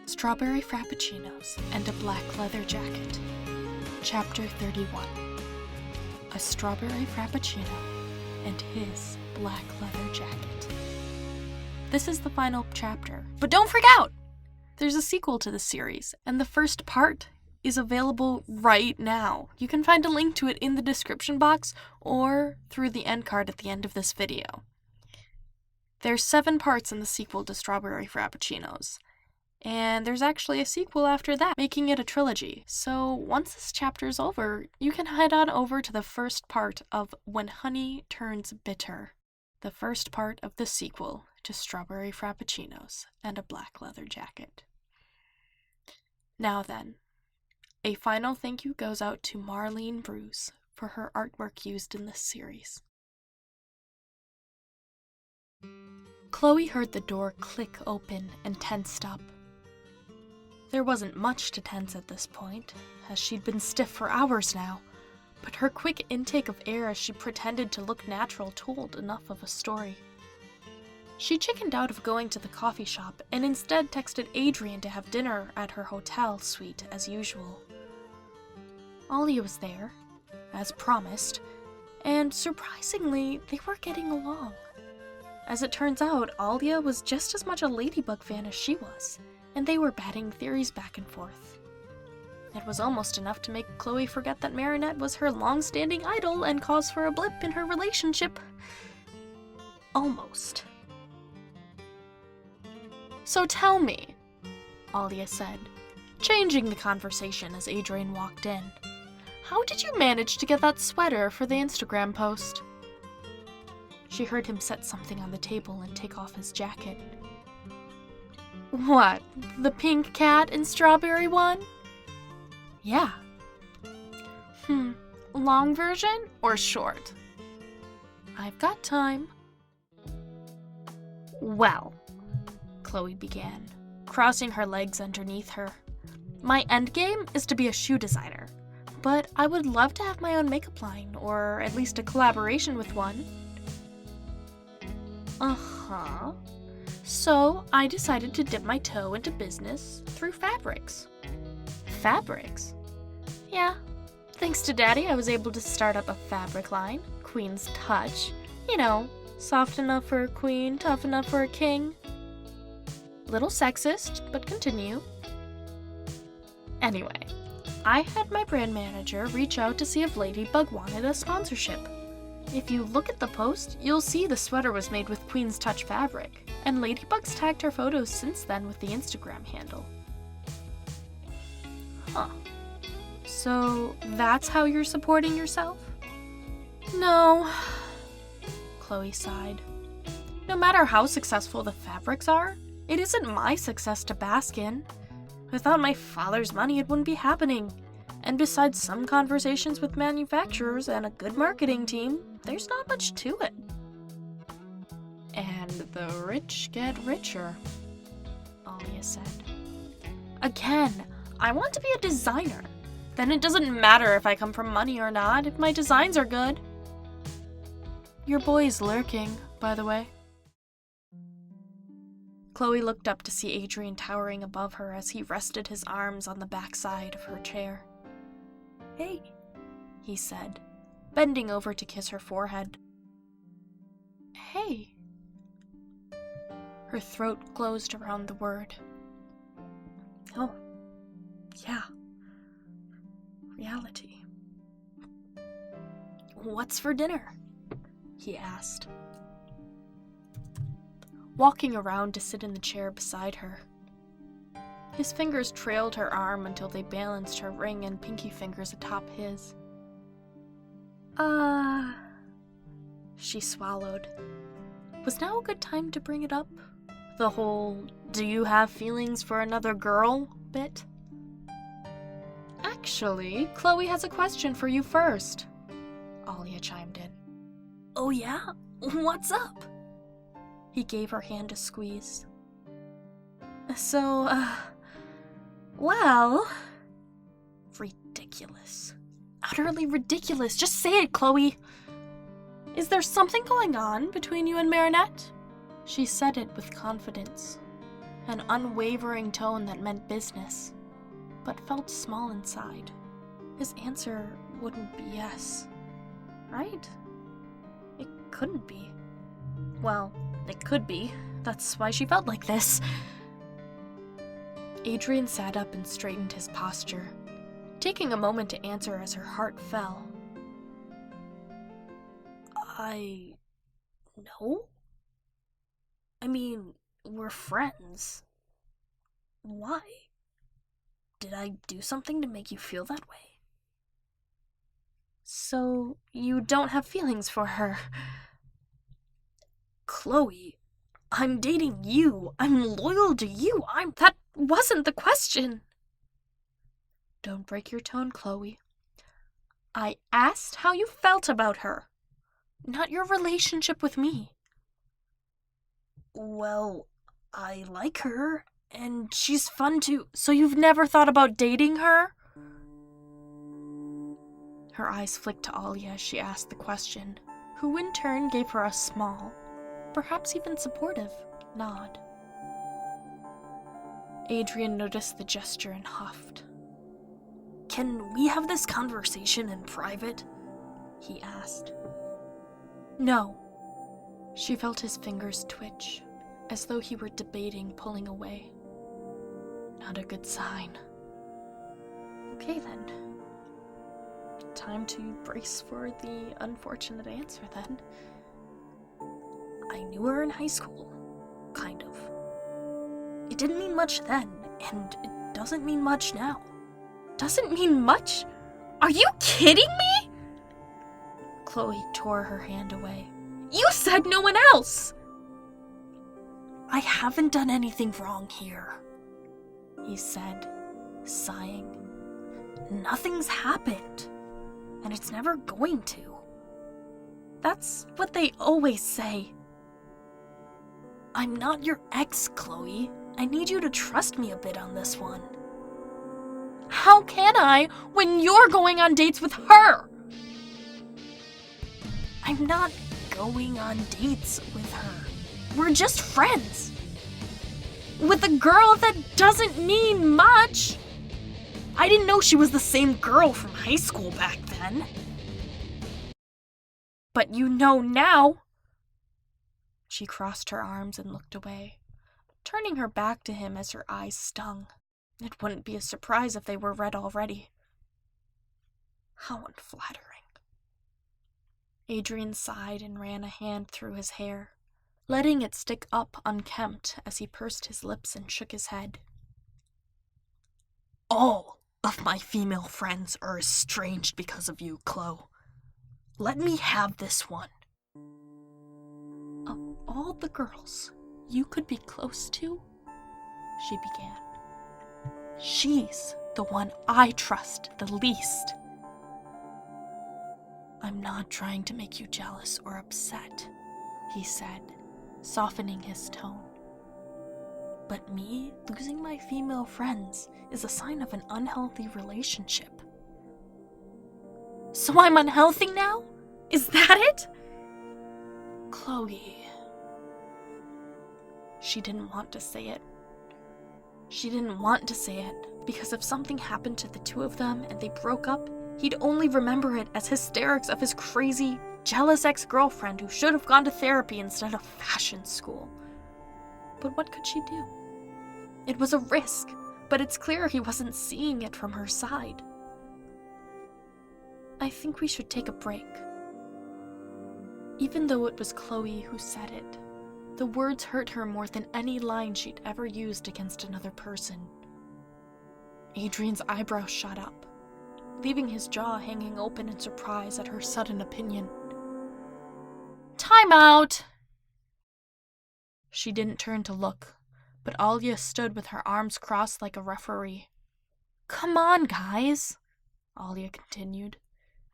Strawberry Frappuccinos and a Black Leather Jacket. Chapter 31. A Strawberry Frappuccino and his Black Leather Jacket. This is the final chapter, but don't freak out! There's a sequel to the series, and the first part is available right now. You can find a link to it in the description box or through the end card at the end of this video. There's 7 parts in the sequel to Strawberry Frappuccinos. And there's actually a sequel after that, making it a trilogy. So once this chapter's over, you can head on over to the first part of When Honey Turns Bitter. The first part of the sequel to Strawberry Frappuccinos and a Black Leather Jacket. Now then, a final thank you goes out to Marlene Bruce for her artwork used in this series. Chloe heard the door click open and tensed up. There wasn't much to tense at this point, as she'd been stiff for hours now, but her quick intake of air as she pretended to look natural told enough of a story. She chickened out of going to the coffee shop and instead texted Adrien to have dinner at her hotel suite as usual. Alya was there, as promised, and surprisingly, they were getting along. As it turns out, Alya was just as much a Ladybug fan as she was, and they were batting theories back and forth. It was almost enough to make Chloe forget that Marinette was her long-standing idol and cause for a blip in her relationship. Almost. So tell me, Alya said, changing the conversation as Adrien walked in. How did you manage to get that sweater for the Instagram post? She heard him set something on the table and take off his jacket. What, the pink cat and strawberry one? Yeah. Long version or short? I've got time. Well, Chloe began, crossing her legs underneath her. My endgame is to be a shoe designer, but I would love to have my own makeup line, or at least a collaboration with one. Uh-huh. So I decided to dip my toe into business through fabrics. Fabrics? Yeah. Thanks to Daddy, I was able to start up a fabric line, Queen's Touch. You know, soft enough for a queen, tough enough for a king. Little sexist, but continue. Anyway, I had my brand manager reach out to see if Ladybug wanted a sponsorship. If you look at the post, you'll see the sweater was made with Queen's Touch fabric, and Ladybug's tagged her photos since then with the Instagram handle. Huh. So that's how you're supporting yourself? No, Chloe sighed. No matter how successful the fabrics are, it isn't my success to bask in. Without my father's money, it wouldn't be happening. And besides some conversations with manufacturers and a good marketing team, there's not much to it. And the rich get richer, Alya said. Again, I want to be a designer. Then it doesn't matter if I come from money or not, if my designs are good. Your boy's lurking, by the way. Chloe looked up to see Adrien towering above her as he rested his arms on the backside of her chair. Hey, he said, bending over to kiss her forehead. Hey. Her throat closed around the word. Oh, yeah. Reality. What's for dinner? He asked, walking around to sit in the chair beside her. His fingers trailed her arm until they balanced her ring and pinky fingers atop his. She swallowed. Was now a good time to bring it up? The whole, do you have feelings for another girl bit? Actually, Chloe has a question for you first, Alya chimed in. Oh yeah? What's up? He gave her hand a squeeze. So, well... Ridiculous. Utterly ridiculous. Just say it, Chloe. Is there something going on between you and Marinette? She said it with confidence. an unwavering tone that meant business, but felt small inside. His answer wouldn't be yes, right? It couldn't be. Well, it could be. That's why she felt like this. Adrien sat up and straightened his posture, taking a moment to answer as her heart fell. No? I mean, we're friends. Why? Did I do something to make you feel that way? So, you don't have feelings for her? Chloe, I'm dating you. I'm loyal to you. That wasn't the question. Don't break your tone, Chloe. I asked how you felt about her, not your relationship with me. Well, I like her, and she's fun too. So you've never thought about dating her? Her eyes flicked to Alya as she asked the question, who in turn gave her a small, perhaps even supportive, nod. Adrien noticed the gesture and huffed. Can we have this conversation in private? He asked. No. She felt his fingers twitch, as though he were debating pulling away. Not a good sign. Okay then. Time to brace for the unfortunate answer then. I knew her in high school. Kind of. It didn't mean much then, and it doesn't mean much now. Doesn't mean much? Are you kidding me? Chloe tore her hand away. You said no one else! I haven't done anything wrong here, he said, sighing. Nothing's happened, and it's never going to. That's what they always say. I'm not your ex, Chloe. I need you to trust me a bit on this one. How can I when you're going on dates with her? I'm not going on dates with her. We're just friends. With a girl that doesn't mean much. I didn't know she was the same girl from high school back then. But you know now. She crossed her arms and looked away, turning her back to him as her eyes stung. It wouldn't be a surprise if they were red already. How unflattering. Adrien sighed and ran a hand through his hair, letting it stick up unkempt as he pursed his lips and shook his head. All of my female friends are estranged because of you, Chloe. Let me have this one. Of all the girls you could be close to, she began. She's the one I trust the least. I'm not trying to make you jealous or upset, he said, softening his tone. But me losing my female friends is a sign of an unhealthy relationship. So I'm unhealthy now? Is that it? Chloe. She didn't want to say it. She didn't want to say it, because if something happened to the two of them and they broke up, he'd only remember it as hysterics of his crazy, jealous ex-girlfriend who should have gone to therapy instead of fashion school. But what could she do? It was a risk, but it's clear he wasn't seeing it from her side. I think we should take a break. Even though it was Chloe who said it, the words hurt her more than any line she'd ever used against another person. Adrien's eyebrows shot up, leaving his jaw hanging open in surprise at her sudden opinion. Time out! She didn't turn to look, but Alya stood with her arms crossed like a referee. Come on, guys, Alya continued.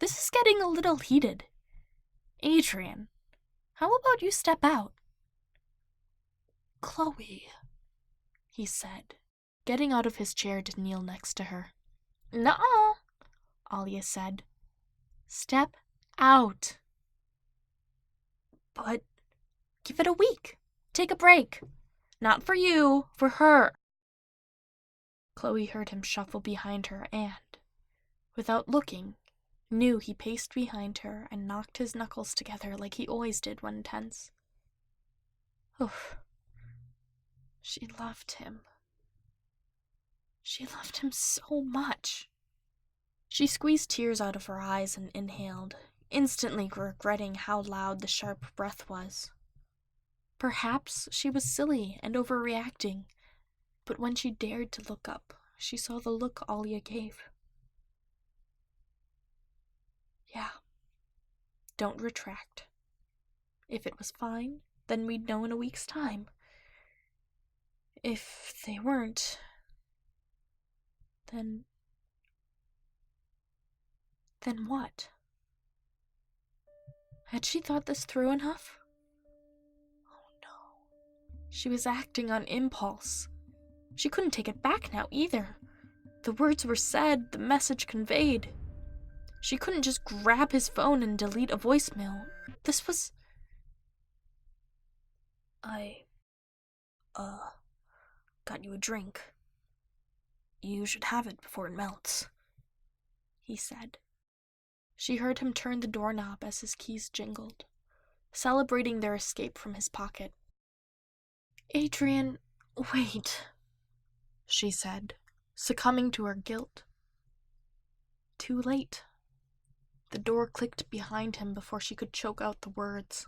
This is getting a little heated. Adrien, how about you step out? Chloe, he said, getting out of his chair to kneel next to her. Nuh-uh, Alya said. Step out. But give it a week. Take a break. Not for you, for her. Chloe heard him shuffle behind her and, without looking, knew he paced behind her and knocked his knuckles together like he always did when tense. Oof. She loved him. She loved him so much. She squeezed tears out of her eyes and inhaled, instantly regretting how loud the sharp breath was. Perhaps she was silly and overreacting, but when she dared to look up, she saw the look Alya gave. Yeah. Don't retract. If it was fine, then we'd know in a week's time. If they weren't, then what? Had she thought this through enough? Oh no. She was acting on impulse. She couldn't take it back now either. The words were said, the message conveyed. She couldn't just grab his phone and delete a voicemail. This was... got you a drink. You should have it before it melts, he said. She heard him turn the doorknob as his keys jingled, celebrating their escape from his pocket. Adrien, wait, she said, succumbing to her guilt. Too late. The door clicked behind him before she could choke out the words.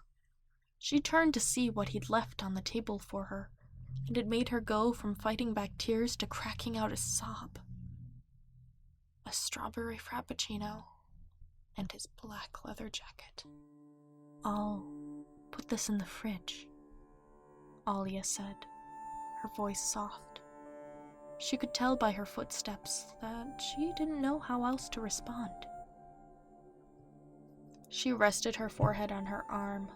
She turned to see what he'd left on the table for her, and it made her go from fighting back tears to cracking out a sob. A strawberry frappuccino and his black leather jacket. I'll put this in the fridge, Alya said, her voice soft. She could tell by her footsteps that she didn't know how else to respond. She rested her forehead on her arm,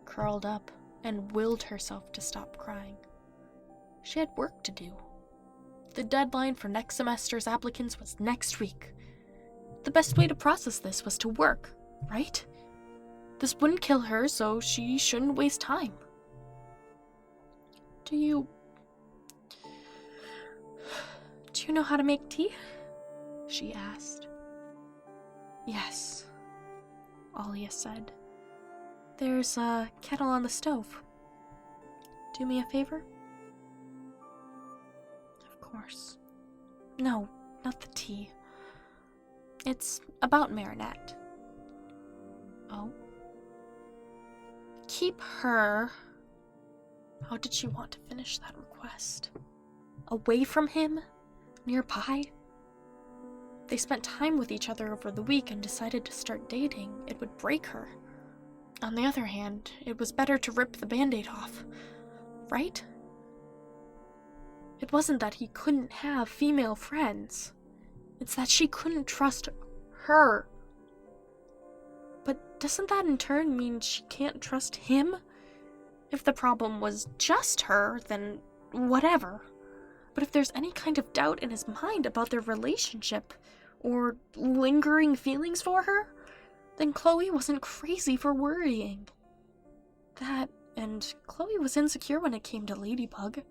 curled up, and willed herself to stop crying. She had work to do. The deadline for next semester's applicants was next week. The best way to process this was to work, right? This wouldn't kill her, so she shouldn't waste time. Do you know how to make tea? She asked. Yes, Alya said. There's a kettle on the stove. Do me a favor? Of course. No, not the tea. It's about Marinette. Oh? Keep her... How did she want to finish that request? Away from him? Nearby? They spent time with each other over the week and decided to start dating. It would break her. On the other hand, it was better to rip the band-aid off, right? It wasn't that he couldn't have female friends. It's that she couldn't trust her. But doesn't that in turn mean she can't trust him? If the problem was just her, then whatever. But if there's any kind of doubt in his mind about their relationship, or lingering feelings for her, then Chloe wasn't crazy for worrying. That, and Chloe was insecure when it came to Ladybug.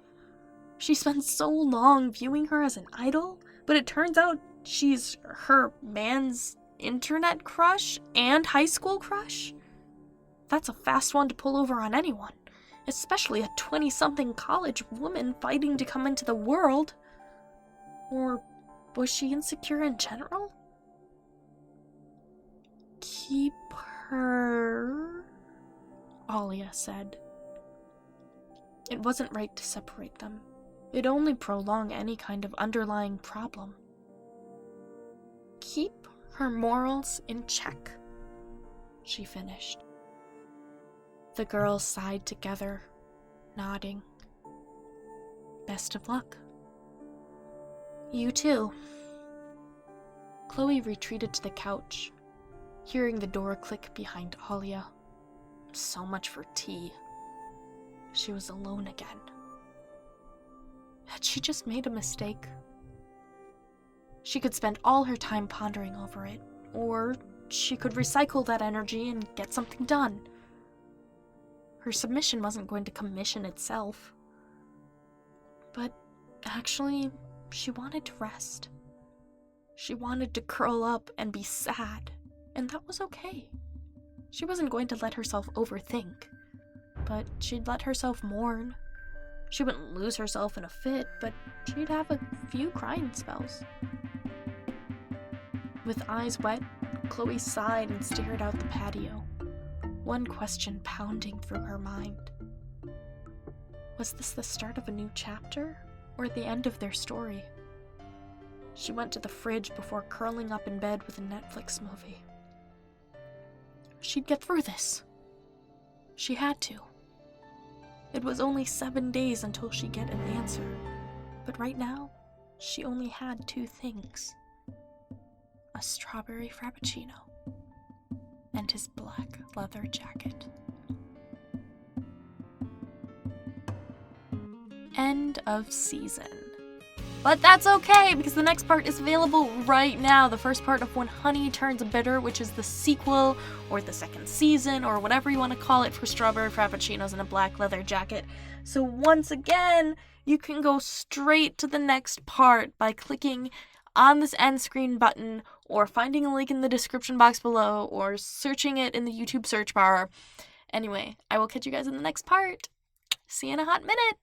She spent so long viewing her as an idol, but it turns out she's her man's internet crush and high school crush? That's a fast one to pull over on anyone, especially a 20-something college woman fighting to come into the world. Or was she insecure in general? Keep her, Alya said. It wasn't right to separate them. It'd only prolong any kind of underlying problem. Keep her morals in check, she finished. The girls sighed together, nodding. Best of luck. You too. Chloe retreated to the couch, hearing the door click behind Alya. So much for tea. She was alone again. Had she just made a mistake? She could spend all her time pondering over it, or she could recycle that energy and get something done. Her submission wasn't going to commission itself. But actually, she wanted to rest. She wanted to curl up and be sad, and that was okay. She wasn't going to let herself overthink, but she'd let herself mourn. She wouldn't lose herself in a fit, but she'd have a few crying spells. With eyes wet, Chloe sighed and stared out the patio, one question pounding through her mind. Was this the start of a new chapter, or the end of their story? She went to the fridge before curling up in bed with a Netflix movie. She'd get through this. She had to. It was only 7 days until she'd get an answer, but right now, she only had 2 things. A strawberry Frappuccino and his black leather jacket. End of season. But that's okay, because the next part is available right now. The first part of When Honey Turns Bitter, which is the sequel, or the second season, or whatever you want to call it, for Strawberry Frappuccinos and a Black Leather Jacket. So once again, you can go straight to the next part by clicking on this end screen button, or finding a link in the description box below, or searching it in the YouTube search bar. Anyway, I will catch you guys in the next part. See you in a hot minute!